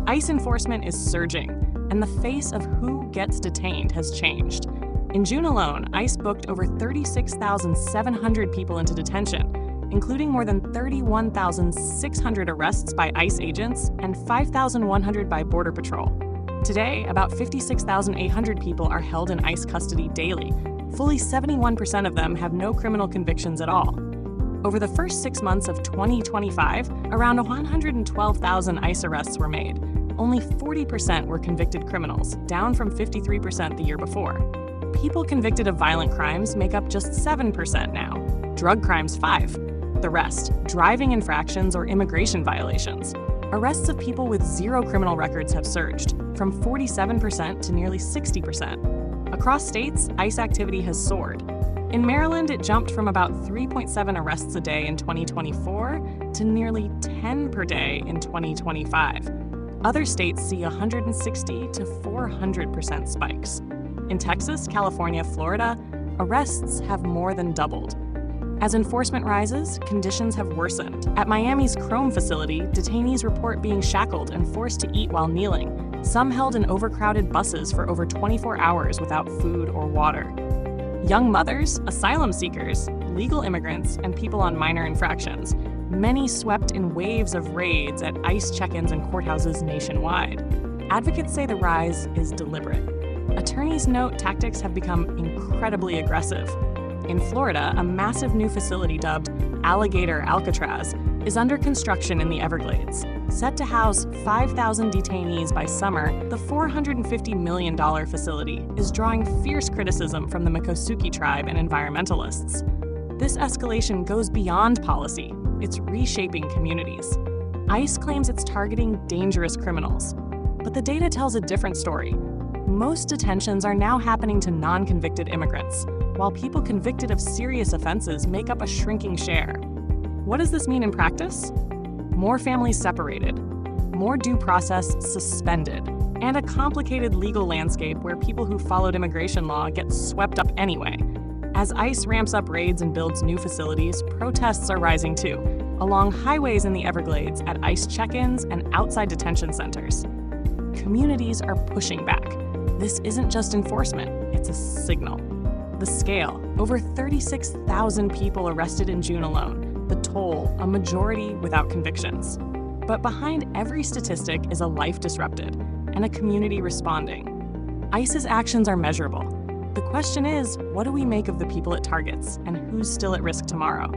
ICE enforcement is surging, and the face of who gets detained has changed. In June alone, ICE booked over 36,700 people into detention, including more than 31,600 arrests by ICE agents and 5,100 by Border Patrol. Today, about 56,800 people are held in ICE custody daily. Fully 71% of them have no criminal convictions at all. Over the first 6 months of 2025, around 112,000 ICE arrests were made. Only 40% were convicted criminals, down from 53% the year before. People convicted of violent crimes make up just 7% now. Drug crimes, 5%. The rest, driving infractions or immigration violations. Arrests of people with zero criminal records have surged, from 47% to nearly 60%. Across states, ICE activity has soared. In Maryland, it jumped from about 3.7 arrests a day in 2024 to nearly 10 per day in 2025. Other states see 160 to 400% spikes. In Texas, California, Florida, arrests have more than doubled. As enforcement rises, conditions have worsened. At Miami's Chrome facility, detainees report being shackled and forced to eat while kneeling, some held in overcrowded buses for over 24 hours without food or water. Young mothers, asylum seekers, legal immigrants, and people on minor infractions, many swept in waves of raids at ICE check-ins and courthouses nationwide. Advocates say the rise is deliberate. Attorneys note tactics have become incredibly aggressive. In Florida, a massive new facility dubbed Alligator Alcatraz is under construction in the Everglades. Set to house 5,000 detainees by summer, the $450 million facility is drawing fierce criticism from the Miccosukee tribe and environmentalists. This escalation goes beyond policy. It's reshaping communities. ICE claims it's targeting dangerous criminals. But the data tells a different story. Most detentions are now happening to non-convicted immigrants, while people convicted of serious offenses make up a shrinking share. What does this mean in practice? More families separated, more due process suspended, and a complicated legal landscape where people who followed immigration law get swept up anyway. As ICE ramps up raids and builds new facilities, protests are rising too, along highways in the Everglades, at ICE check-ins, and outside detention centers. Communities are pushing back. This isn't just enforcement, it's a signal. The scale, over 36,000 people arrested in June alone. The toll, a majority without convictions. But behind every statistic is a life disrupted and a community responding. ICE's actions are measurable. The question is, what do we make of the people it targets and who's still at risk tomorrow?